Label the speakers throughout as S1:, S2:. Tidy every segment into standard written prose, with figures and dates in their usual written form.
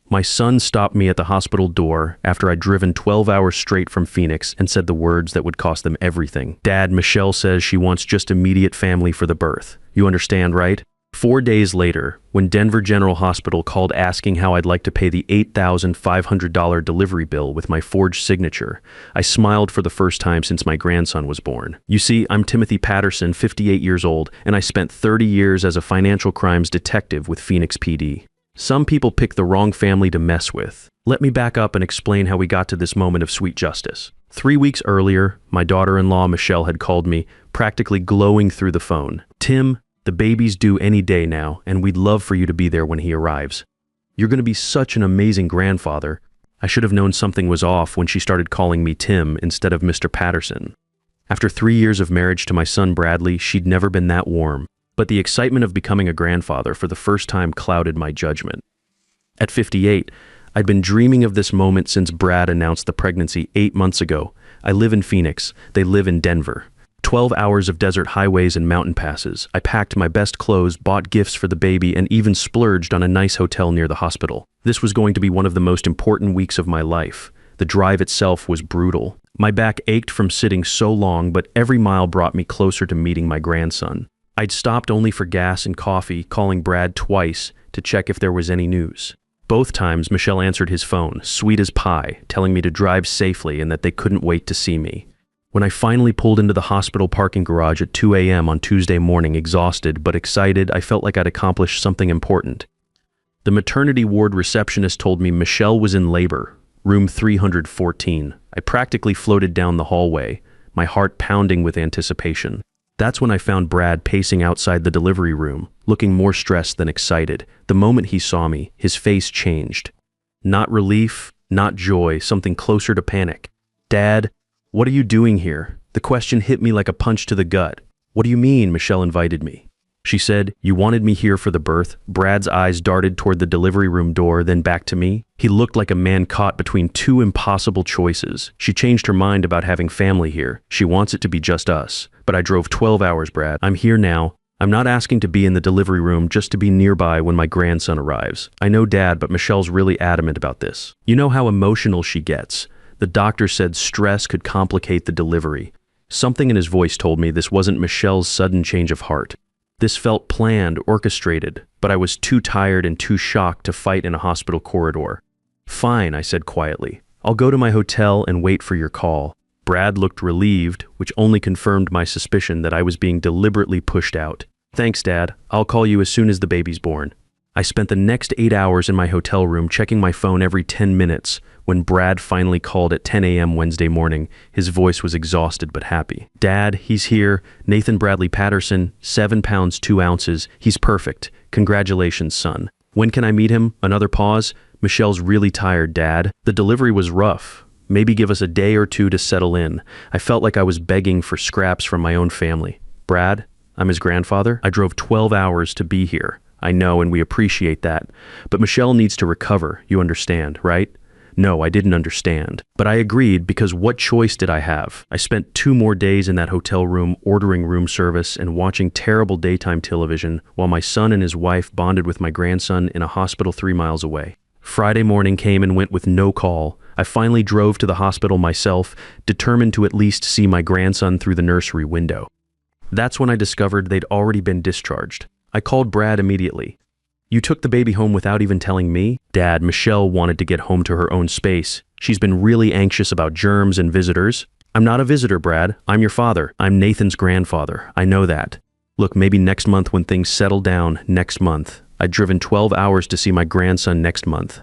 S1: My son stopped me at the hospital door after I'd driven 12 hours straight from Phoenix and said the words that would cost them everything. Dad, Michelle says she wants just immediate family for the birth. You understand, right? 4 days later, when Denver General Hospital called asking how I'd like to pay the $8,500 delivery bill with my forged signature, I smiled for the first time since my grandson was born. You see, I'm Timothy Patterson, 58 years old, and I spent 30 years as a financial crimes detective with Phoenix PD. Some people pick the wrong family to mess with. Let me back up and explain how we got to this moment of sweet justice. 3 weeks earlier, my daughter-in-law Michelle had called me, practically glowing through the phone. Tim, the baby's due any day now, and we'd love for you to be there when he arrives. You're going to be such an amazing grandfather. I should have known something was off when she started calling me Tim instead of Mr. Patterson. After 3 years of marriage to my son Bradley, she'd never been that warm. But the excitement of becoming a grandfather for the first time clouded my judgment. At 58, I'd been dreaming of this moment since Brad announced the pregnancy 8 months ago. I live in Phoenix. They live in Denver. 12 hours of desert highways and mountain passes. I packed my best clothes, bought gifts for the baby, and even splurged on a nice hotel near the hospital. This was going to be one of the most important weeks of my life. The drive itself was brutal. My back ached from sitting so long, but every mile brought me closer to meeting my grandson. I'd stopped only for gas and coffee, calling Brad twice to check if there was any news. Both times, Michelle answered his phone, sweet as pie, telling me to drive safely and that they couldn't wait to see me. When I finally pulled into the hospital parking garage at 2 a.m. on Tuesday morning, exhausted but excited, I felt like I'd accomplished something important. The maternity ward receptionist told me Michelle was in labor, room 314. I practically floated down the hallway, my heart pounding with anticipation. That's when I found Brad pacing outside the delivery room, looking more stressed than excited. The moment he saw me, his face changed. Not relief, not joy, something closer to panic. Dad, what are you doing here? The question hit me like a punch to the gut. What do you mean? Michelle invited me. She said, you wanted me here for the birth? Brad's eyes darted toward the delivery room door, then back to me. He looked like a man caught between two impossible choices. She changed her mind about having family here. She wants it to be just us. But I drove 12 hours, Brad. I'm here now. I'm not asking to be in the delivery room, just to be nearby when my grandson arrives. I know Dad, but Michelle's really adamant about this. You know how emotional she gets. The doctor said stress could complicate the delivery. Something in his voice told me this wasn't Michelle's sudden change of heart. This felt planned, orchestrated, but I was too tired and too shocked to fight in a hospital corridor. Fine, I said quietly. I'll go to my hotel and wait for your call. Brad looked relieved, which only confirmed my suspicion that I was being deliberately pushed out. Thanks, Dad. I'll call you as soon as the baby's born. I spent the next 8 hours in my hotel room checking my phone every 10 minutes. When Brad finally called at 10 a.m. Wednesday morning, his voice was exhausted but happy. Dad, he's here. Nathan Bradley Patterson, 7 pounds 2 ounces. He's perfect. Congratulations, son. When can I meet him? Another pause. Michelle's really tired, Dad. The delivery was rough. Maybe give us a day or two to settle in. I felt like I was begging for scraps from my own family. Brad, I'm his grandfather. I drove 12 hours to be here. I know, and we appreciate that. But Michelle needs to recover, you understand, right? No, I didn't understand. But I agreed because what choice did I have? I spent 2 more days in that hotel room ordering room service and watching terrible daytime television while my son and his wife bonded with my grandson in a hospital 3 miles away. Friday morning came and went with no call. I finally drove to the hospital myself, determined to at least see my grandson through the nursery window. That's when I discovered they'd already been discharged. I called Brad immediately. You took the baby home without even telling me? Dad, Michelle wanted to get home to her own space. She's been really anxious about germs and visitors. I'm not a visitor, Brad. I'm your father. I'm Nathan's grandfather. I know that. Look, maybe next month when things settle down, next month. I'd driven 12 hours to see my grandson next month.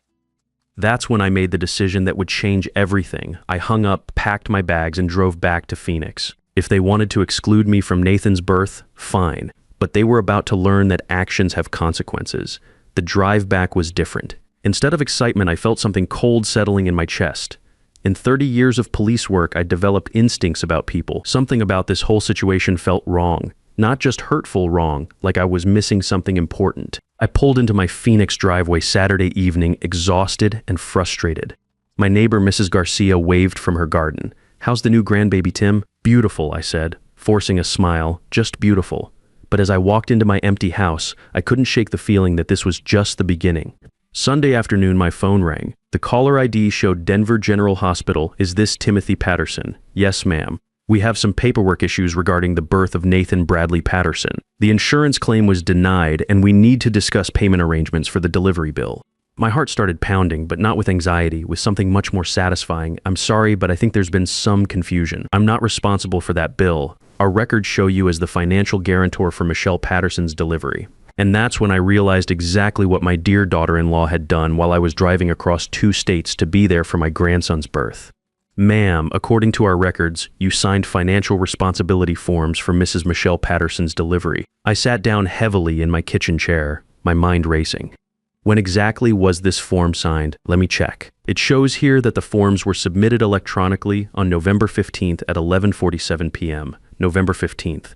S1: That's when I made the decision that would change everything. I hung up, packed my bags, and drove back to Phoenix. If they wanted to exclude me from Nathan's birth, fine. But they were about to learn that actions have consequences. The drive back was different. Instead of excitement, I felt something cold settling in my chest. In 30 years of police work, I developed instincts about people. Something about this whole situation felt wrong. Not just hurtful wrong, like I was missing something important. I pulled into my Phoenix driveway Saturday evening, exhausted and frustrated. My neighbor, Mrs. Garcia, waved from her garden. How's the new grandbaby, Tim? Beautiful, I said, forcing a smile. Just beautiful. But as I walked into my empty house, I couldn't shake the feeling that this was just the beginning. Sunday afternoon, my phone rang. The caller ID showed Denver General Hospital. Is this Timothy Patterson? Yes, ma'am. We have some paperwork issues regarding the birth of Nathan Bradley Patterson. The insurance claim was denied, and we need to discuss payment arrangements for the delivery bill. My heart started pounding, but not with anxiety, with something much more satisfying. I'm sorry, but I think there's been some confusion. I'm not responsible for that bill. Our records show you as the financial guarantor for Michelle Patterson's delivery. And that's when I realized exactly what my dear daughter-in-law had done while I was driving across 2 states to be there for my grandson's birth. Ma'am, according to our records, you signed financial responsibility forms for Mrs. Michelle Patterson's delivery. I sat down heavily in my kitchen chair, my mind racing. When exactly was this form signed? Let me check. It shows here that the forms were submitted electronically on November 15th at 11:47 p.m., November 15th.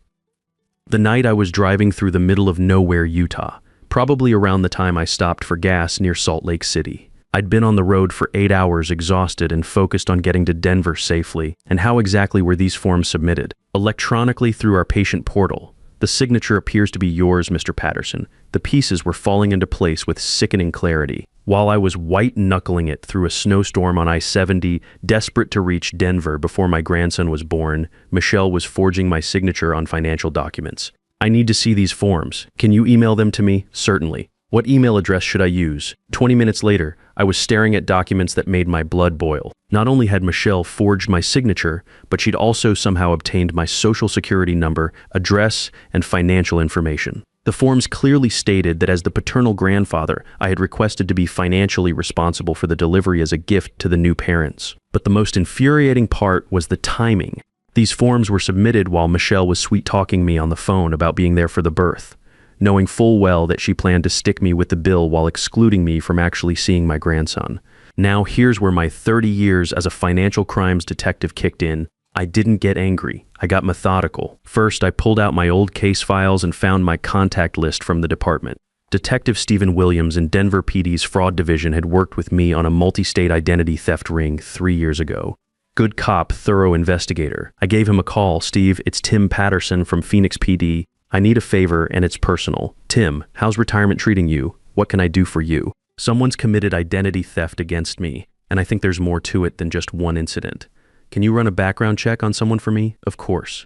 S1: The night I was driving through the middle of nowhere, Utah, probably around the time I stopped for gas near Salt Lake City. I'd been on the road for 8 hours, exhausted and focused on getting to Denver safely. And how exactly were these forms submitted? Electronically through our patient portal. The signature appears to be yours, Mr. Patterson. The pieces were falling into place with sickening clarity. While I was white-knuckling it through a snowstorm on I-70, desperate to reach Denver before my grandson was born, Michelle was forging my signature on financial documents. I need to see these forms. Can you email them to me? Certainly. What email address should I use? 20 minutes later, I was staring at documents that made my blood boil. Not only had Michelle forged my signature, but she'd also somehow obtained my social security number, address, and financial information. The forms clearly stated that as the paternal grandfather, I had requested to be financially responsible for the delivery as a gift to the new parents. But the most infuriating part was the timing. These forms were submitted while Michelle was sweet-talking me on the phone about being there for the birth, knowing full well that she planned to stick me with the bill while excluding me from actually seeing my grandson. Now here's where my 30 years as a financial crimes detective kicked in. I didn't get angry. I got methodical. First, I pulled out my old case files and found my contact list from the department. Detective Stephen Williams in Denver PD's fraud division had worked with me on a multi-state identity theft ring 3 years ago. Good cop, thorough investigator. I gave him a call. Steve, it's Tim Patterson from Phoenix PD. I need a favor, and it's personal. Tim, how's retirement treating you? What can I do for you? Someone's committed identity theft against me, and I think there's more to it than just one incident. Can you run a background check on someone for me? Of course.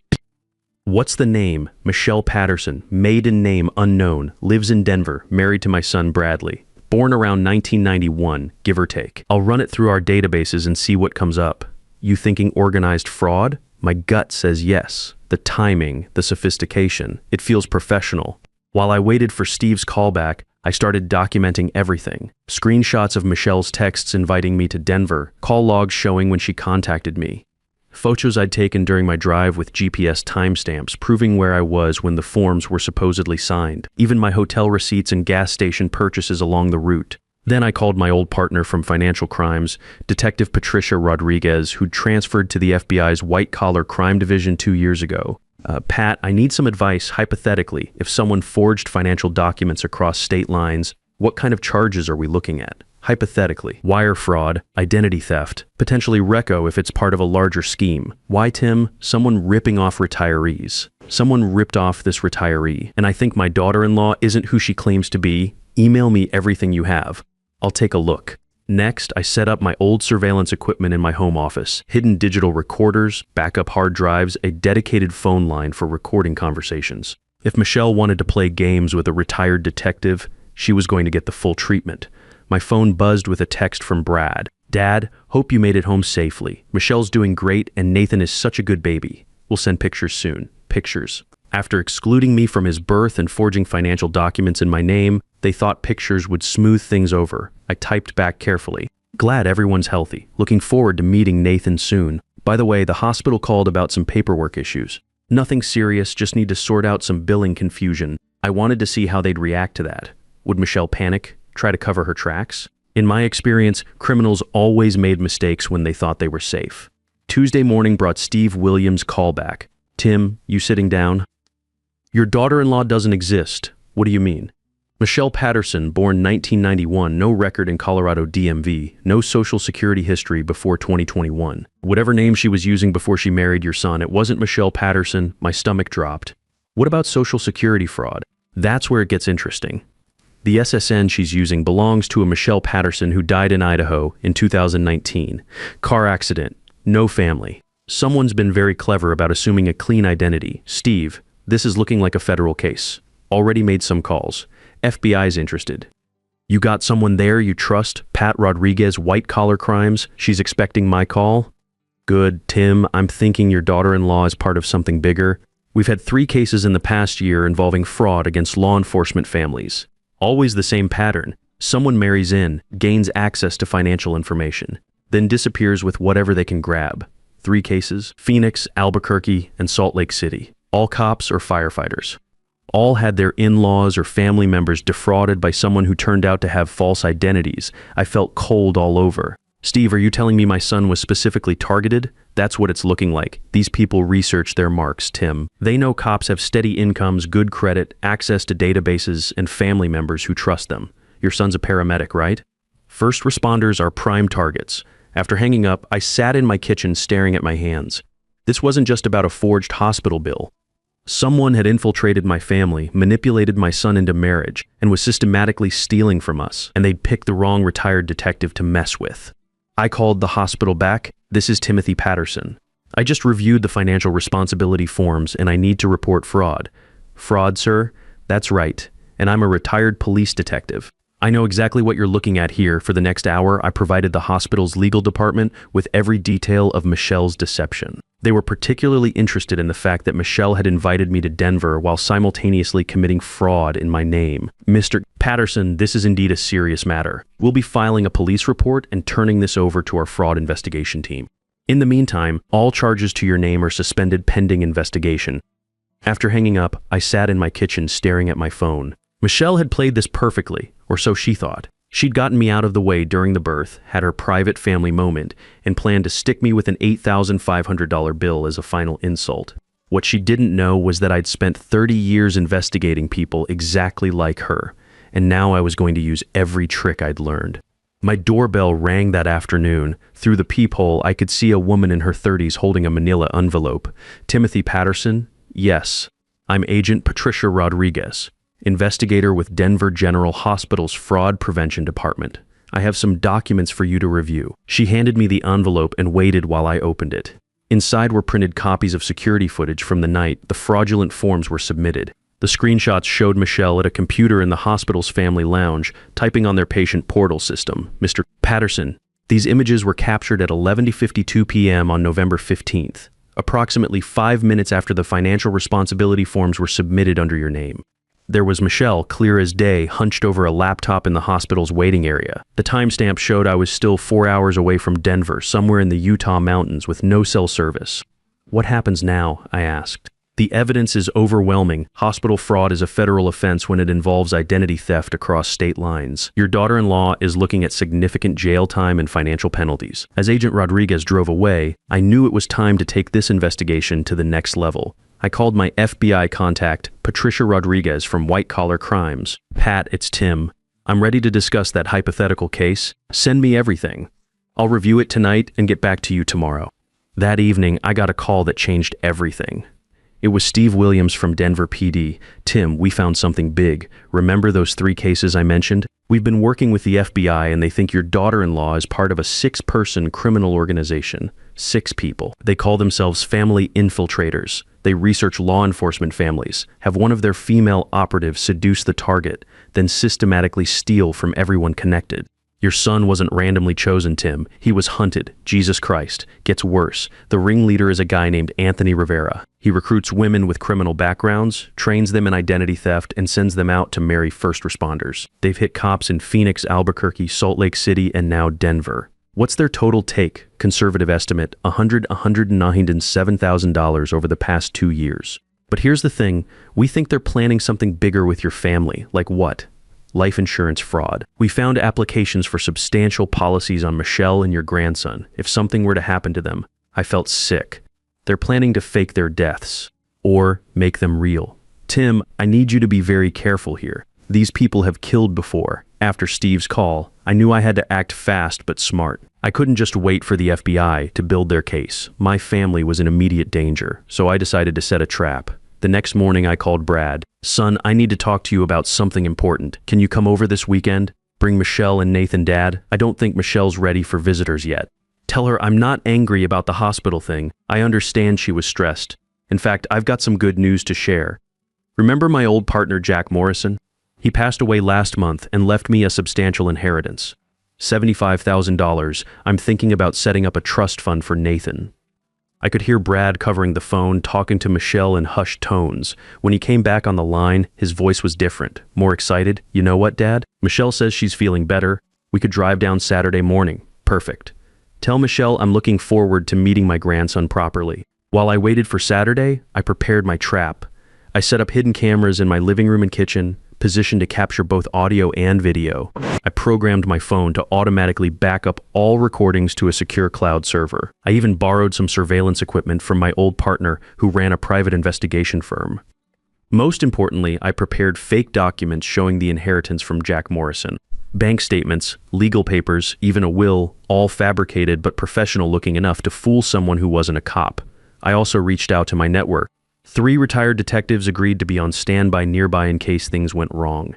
S1: What's the name? Michelle Patterson, maiden name unknown, lives in Denver, married to my son Bradley. Born around 1991, give or take. I'll run it through our databases and see what comes up. You thinking organized fraud? My gut says yes. The timing, the sophistication, it feels professional. While I waited for Steve's callback, I started documenting everything. Screenshots of Michelle's texts inviting me to Denver, call logs showing when she contacted me. Photos I'd taken during my drive with GPS timestamps proving where I was when the forms were supposedly signed. Even my hotel receipts and gas station purchases along the route. Then I called my old partner from financial crimes, Detective Patricia Rodriguez, who'd transferred to the FBI's white-collar crime division 2 years ago. Pat, I need some advice, hypothetically. If someone forged financial documents across state lines, what kind of charges are we looking at? Hypothetically, wire fraud, identity theft, potentially RECO if it's part of a larger scheme. Why, Tim? Someone ripping off retirees. Someone ripped off this retiree, and I think my daughter-in-law isn't who she claims to be. Email me everything you have. I'll take a look. Next, I set up my old surveillance equipment in my home office, hidden digital recorders, backup hard drives, a dedicated phone line for recording conversations. If Michelle wanted to play games with a retired detective, she was going to get the full treatment. My phone buzzed with a text from Brad. Dad, hope you made it home safely. Michelle's doing great and Nathan is such a good baby. We'll send pictures soon. Pictures. After excluding me from his birth and forging financial documents in my name, they thought pictures would smooth things over. I typed back carefully. Glad everyone's healthy. Looking forward to meeting Nathan soon. By the way, the hospital called about some paperwork issues. Nothing serious, just need to sort out some billing confusion. I wanted to see how they'd react to that. Would Michelle panic? Try to cover her tracks? In my experience, criminals always made mistakes when they thought they were safe. Tuesday morning brought Steve Williams' call back. Tim, you sitting down? Your daughter-in-law doesn't exist. What do you mean? Michelle Patterson, born 1991, no record in Colorado DMV, no social security history before 2021. Whatever name she was using before she married your son, it wasn't Michelle Patterson. My stomach dropped. What about social security fraud? That's where it gets interesting. The SSN she's using belongs to a Michelle Patterson who died in Idaho in 2019. Car accident. No family. Someone's been very clever about assuming a clean identity. Steve, this is looking like a federal case. Already made some calls. FBI's interested. You got someone there you trust? Pat Rodriguez, white-collar crimes. She's expecting my call? Good, Tim. I'm thinking your daughter-in-law is part of something bigger. We've had 3 cases in the past year involving fraud against law enforcement families. Always the same pattern. Someone marries in, gains access to financial information, then disappears with whatever they can grab. 3 cases: Phoenix, Albuquerque, and Salt Lake City. All cops or firefighters. All had their in-laws or family members defrauded by someone who turned out to have false identities. I felt cold all over. Steve, are you telling me my son was specifically targeted? That's what it's looking like. These people research their marks, Tim. They know cops have steady incomes, good credit, access to databases, and family members who trust them. Your son's a paramedic, right? First responders are prime targets. After hanging up, I sat in my kitchen staring at my hands. This wasn't just about a forged hospital bill. Someone had infiltrated my family, manipulated my son into marriage, and was systematically stealing from us, and they'd picked the wrong retired detective to mess with. I called the hospital back. This is Timothy Patterson. I just reviewed the financial responsibility forms and I need to report fraud. Fraud, sir? That's right. And I'm a retired police detective. I know exactly what you're looking at here. For the next hour, I provided the hospital's legal department with every detail of Michelle's deception. They were particularly interested in the fact that Michelle had invited me to Denver while simultaneously committing fraud in my name. Mr. Patterson, this is indeed a serious matter. We'll be filing a police report and turning this over to our fraud investigation team. In the meantime, all charges to your name are suspended pending investigation. After hanging up, I sat in my kitchen staring at my phone. Michelle had played this perfectly, or so she thought. She'd gotten me out of the way during the birth, had her private family moment, and planned to stick me with an $8,500 bill as a final insult. What she didn't know was that I'd spent 30 years investigating people exactly like her, and now I was going to use every trick I'd learned. My doorbell rang that afternoon. Through the peephole, I could see a woman in her 30s holding a manila envelope. Timothy Patterson? Yes. I'm Agent Patricia Rodriguez, investigator with Denver General Hospital's Fraud Prevention Department. I have some documents for you to review. She handed me the envelope and waited while I opened it. Inside were printed copies of security footage from the night the fraudulent forms were submitted. The screenshots showed Michelle at a computer in the hospital's family lounge, typing on their patient portal system. Mr. Patterson, these images were captured at 11:52 p.m. on November 15th, approximately 5 minutes after the financial responsibility forms were submitted under your name. There was Michelle, clear as day, hunched over a laptop in the hospital's waiting area. The timestamp showed I was still 4 hours away from Denver, somewhere in the Utah mountains with no cell service. What happens now? I asked. The evidence is overwhelming. Hospital fraud is a federal offense when it involves identity theft across state lines. Your daughter-in-law is looking at significant jail time and financial penalties. As Agent Rodriguez drove away, I knew it was time to take this investigation to the next level. I called my FBI contact, Patricia Rodriguez from White Collar Crimes. Pat, it's Tim. I'm ready to discuss that hypothetical case. Send me everything. I'll review it tonight and get back to you tomorrow. That evening, I got a call that changed everything. It was Steve Williams from Denver PD. Tim, we found something big. Remember those 3 cases I mentioned? We've been working with the FBI and they think your daughter-in-law is part of a 6-person criminal organization. 6 people. They call themselves family infiltrators. They research law enforcement families, have one of their female operatives seduce the target, then systematically steal from everyone connected. Your son wasn't randomly chosen, Tim. He was hunted. Jesus Christ. Gets worse. The ringleader is a guy named Anthony Rivera. He recruits women with criminal backgrounds, trains them in identity theft, and sends them out to marry first responders. They've hit cops in Phoenix, Albuquerque, Salt Lake City, and now Denver. What's their total take? Conservative estimate, $107,000 over the past 2 years. But here's the thing. We think they're planning something bigger with your family. Like what? Life insurance fraud. We found applications for substantial policies on Michelle and your grandson. If something were to happen to them, I felt sick. They're planning to fake their deaths. Or make them real. Tim, I need you to be very careful here. These people have killed before. After Steve's call, I knew I had to act fast but smart. I couldn't just wait for the FBI to build their case. My family was in immediate danger, so I decided to set a trap. The next morning I called Brad. Son, I need to talk to you about something important. Can you come over this weekend? Bring Michelle and Nathan, Dad. I don't think Michelle's ready for visitors yet. Tell her I'm not angry about the hospital thing. I understand she was stressed. In fact, I've got some good news to share. Remember my old partner Jack Morrison? He passed away last month and left me a substantial inheritance. $75,000. I'm thinking about setting up a trust fund for Nathan. I could hear Brad covering the phone, talking to Michelle in hushed tones. When he came back on the line, his voice was different, more excited. You know what, Dad? Michelle says she's feeling better. We could drive down Saturday morning. Perfect. Tell Michelle I'm looking forward to meeting my grandson properly. While I waited for Saturday, I prepared my trap. I set up hidden cameras in my living room and kitchen, positioned to capture both audio and video. I programmed my phone to automatically back up all recordings to a secure cloud server. I even borrowed some surveillance equipment from my old partner who ran a private investigation firm. Most importantly, I prepared fake documents showing the inheritance from Jack Morrison. Bank statements, legal papers, even a will, all fabricated but professional looking enough to fool someone who wasn't a cop. I also reached out to my network. 3 retired detectives agreed to be on standby nearby in case things went wrong.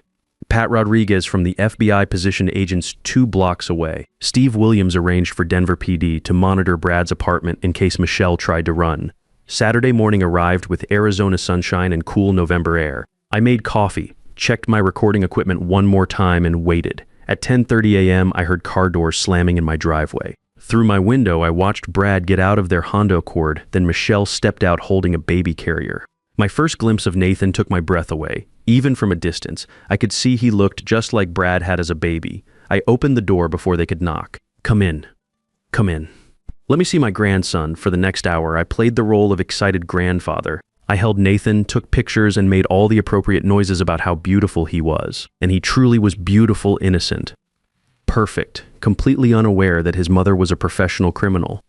S1: Pat Rodriguez from the FBI positioned agents 2 blocks away. Steve Williams arranged for Denver PD to monitor Brad's apartment in case Michelle tried to run. Saturday morning arrived with Arizona sunshine and cool November air. I made coffee, checked my recording equipment one more time, and waited. At 10:30 a.m., I heard car doors slamming in my driveway. Through my window, I watched Brad get out of their Honda Accord, then Michelle stepped out holding a baby carrier. My first glimpse of Nathan took my breath away. Even from a distance, I could see he looked just like Brad had as a baby. I opened the door before they could knock. Come in. Come in. Let me see my grandson. For the next hour, I played the role of excited grandfather. I held Nathan, took pictures, and made all the appropriate noises about how beautiful he was. And he truly was beautiful, innocent. Perfect, completely unaware that his mother was a professional criminal.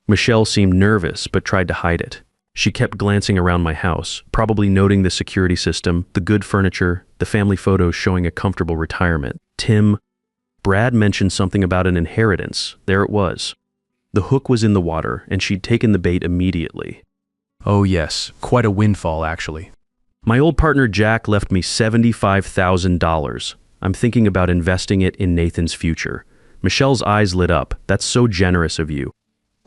S1: Michelle seemed nervous, but tried to hide it. She kept glancing around my house, probably noting the security system, the good furniture, the family photos showing a comfortable retirement. Brad mentioned something about an inheritance. There it was. The hook was in the water, and she'd taken the bait immediately.
S2: Oh yes, quite a windfall actually.
S1: My old partner Jack left me $75,000. I'm thinking about investing it in Nathan's future. Michelle's eyes lit up. That's so generous of you.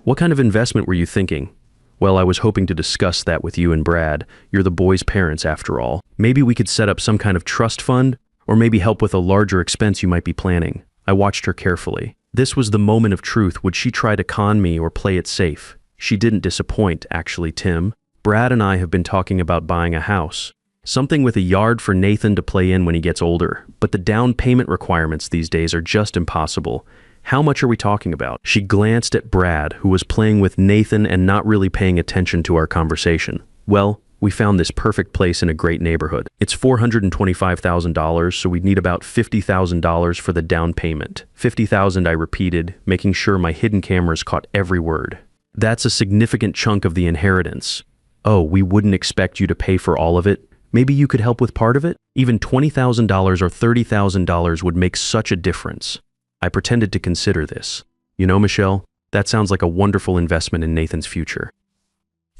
S1: What kind of investment were you thinking? Well, I was hoping to discuss that with you and Brad. You're the boys' parents after all. Maybe we could set up some kind of trust fund, or maybe help with a larger expense you might be planning. I watched her carefully. This was the moment of truth. Would she try to con me or play it safe? She didn't disappoint, actually, Tim. Brad and I have been talking about buying a house. Something with a yard for Nathan to play in when he gets older. But the down payment requirements these days are just impossible. How much are we talking about? She glanced at Brad, who was playing with Nathan and not really paying attention to our conversation. Well, we found this perfect place in a great neighborhood. It's $425,000, so we'd need about $50,000 for the down payment. $50,000, I repeated, making sure my hidden cameras caught every word. That's a significant chunk of the inheritance. Oh, we wouldn't expect you to pay for all of it. Maybe you could help with part of it? Even $20,000 or $30,000 would make such a difference. I pretended to consider this. You know, Michelle, that sounds like a wonderful investment in Nathan's future.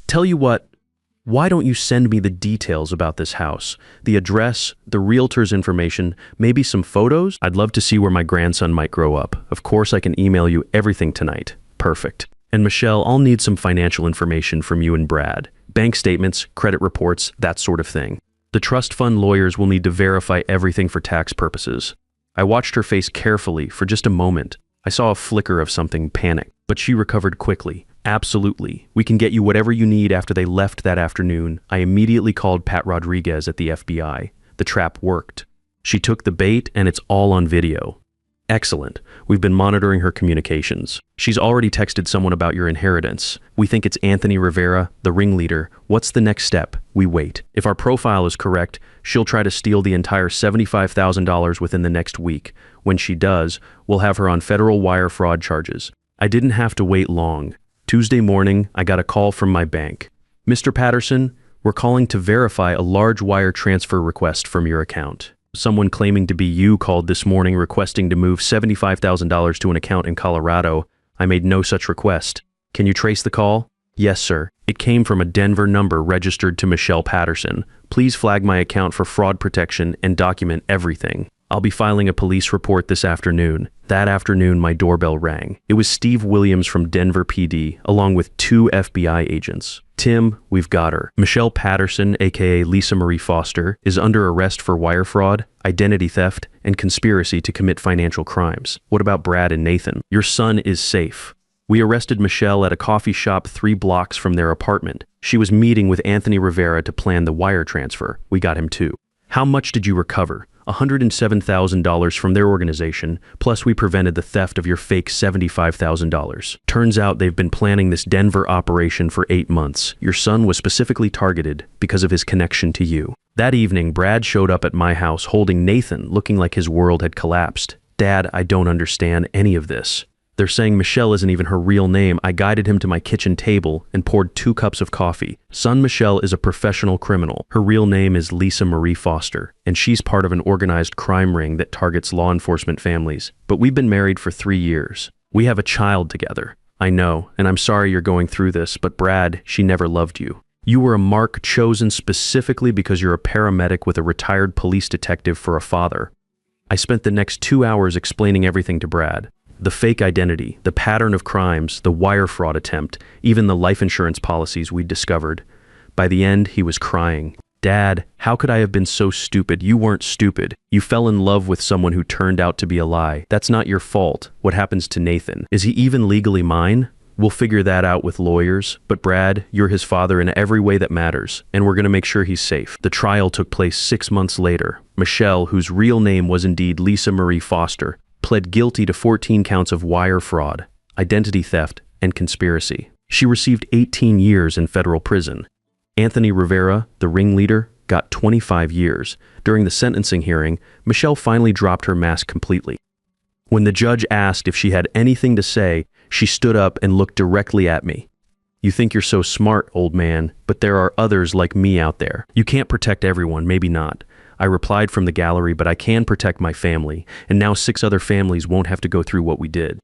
S1: Tell you what, why don't you send me the details about this house? The address, the realtor's information, maybe some photos? I'd love to see where my grandson might grow up. Of course, I can email you everything tonight. Perfect. And Michelle, I'll need some financial information from you and Brad. Bank statements, credit reports, that sort of thing. The trust fund lawyers will need to verify everything for tax purposes. I watched her face carefully for just a moment. I saw a flicker of something, panic, but she recovered quickly. Absolutely. We can get you whatever you need. After they left that afternoon, I immediately called Pat Rodriguez at the FBI. The trap worked. She took the bait, and it's all on video. Excellent. We've been monitoring her communications. She's already texted someone about your inheritance. We think it's Anthony Rivera, the ringleader. What's the next step? We wait. If our profile is correct, she'll try to steal the entire $75,000 within the next week. When she does, we'll have her on federal wire fraud charges. I didn't have to wait long. Tuesday morning, I got a call from my bank. Mr. Patterson, we're calling to verify a large wire transfer request from your account. Someone claiming to be you called this morning requesting to move $75,000 to an account in Colorado. I made no such request. Can you trace the call? Yes, sir. It came from a Denver number registered to Michelle Patterson. Please flag my account for fraud protection and document everything. I'll be filing a police report this afternoon. That afternoon, my doorbell rang. It was Steve Williams from Denver PD, along with 2 FBI agents. Tim, we've got her. Michelle Patterson, aka Lisa Marie Foster, is under arrest for wire fraud, identity theft, and conspiracy to commit financial crimes. What about Brad and Nathan? Your son is safe. We arrested Michelle at a coffee shop 3 blocks from their apartment. She was meeting with Anthony Rivera to plan the wire transfer. We got him too. How much did you recover? $107,000 from their organization, plus we prevented the theft of your fake $75,000. Turns out they've been planning this Denver operation for 8 months. Your son was specifically targeted because of his connection to you. That evening, Brad showed up at my house holding Nathan, looking like his world had collapsed. Dad, I don't understand any of this. They're saying Michelle isn't even her real name. I guided him to my kitchen table and poured 2 cups of coffee. Son Michelle is a professional criminal. Her real name is Lisa Marie Foster, and she's part of an organized crime ring that targets law enforcement families. But we've been married for 3 years. We have a child together. I know, and I'm sorry you're going through this, but Brad, she never loved you. You were a mark chosen specifically because you're a paramedic with a retired police detective for a father. I spent the next 2 hours explaining everything to Brad. The fake identity, the pattern of crimes, the wire fraud attempt, even the life insurance policies we'd discovered. By the end, he was crying. Dad, how could I have been so stupid? You weren't stupid. You fell in love with someone who turned out to be a lie. That's not your fault. What happens to Nathan? Is he even legally mine? We'll figure that out with lawyers. But Brad, you're his father in every way that matters, and we're going to make sure he's safe. The trial took place 6 months later. Michelle, whose real name was indeed Lisa Marie Foster, pled guilty to 14 counts of wire fraud, identity theft, and conspiracy. She received 18 years in federal prison. Anthony Rivera, the ringleader, got 25 years. During the sentencing hearing, Michelle finally dropped her mask completely. When the judge asked if she had anything to say, she stood up and looked directly at me. You think you're so smart, old man, but there are others like me out there. You can't protect everyone, maybe not. I replied from the gallery, but I can protect my family, and now 6 other families won't have to go through what we did.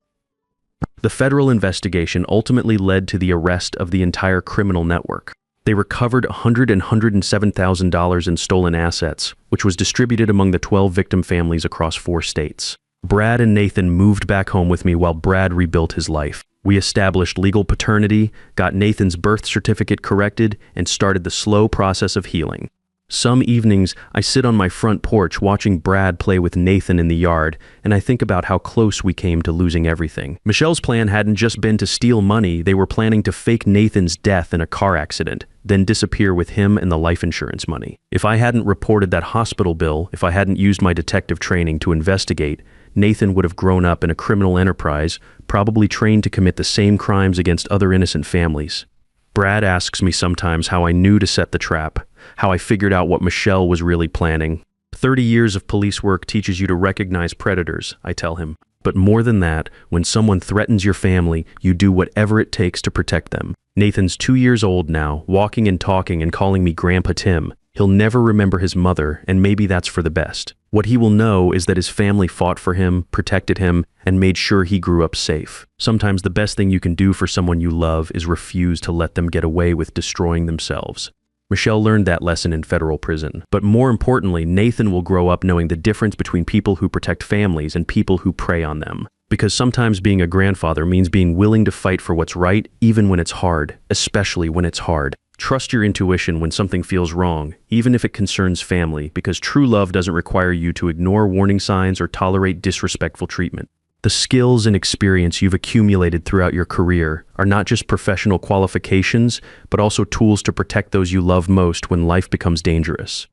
S1: The federal investigation ultimately led to the arrest of the entire criminal network. They recovered $107,000 in stolen assets, which was distributed among the 12 victim families across 4 states. Brad and Nathan moved back home with me while Brad rebuilt his life. We established legal paternity, got Nathan's birth certificate corrected, and started the slow process of healing. Some evenings, I sit on my front porch watching Brad play with Nathan in the yard, and I think about how close we came to losing everything. Michelle's plan hadn't just been to steal money, they were planning to fake Nathan's death in a car accident, then disappear with him and the life insurance money. If I hadn't reported that hospital bill, if I hadn't used my detective training to investigate, Nathan would have grown up in a criminal enterprise, probably trained to commit the same crimes against other innocent families. Brad asks me sometimes how I knew to set the trap, how I figured out what Michelle was really planning. 30 years of police work teaches you to recognize predators, I tell him. But more than that, when someone threatens your family, you do whatever it takes to protect them. Nathan's 2 years old now, walking and talking and calling me Grandpa Tim. He'll never remember his mother, and maybe that's for the best. What he will know is that his family fought for him, protected him, and made sure he grew up safe. Sometimes the best thing you can do for someone you love is refuse to let them get away with destroying themselves. Michelle learned that lesson in federal prison. But more importantly, Nathan will grow up knowing the difference between people who protect families and people who prey on them. Because sometimes being a grandfather means being willing to fight for what's right, even when it's hard, especially when it's hard. Trust your intuition when something feels wrong, even if it concerns family, because true love doesn't require you to ignore warning signs or tolerate disrespectful treatment. The skills and experience you've accumulated throughout your career are not just professional qualifications, but also tools to protect those you love most when life becomes dangerous.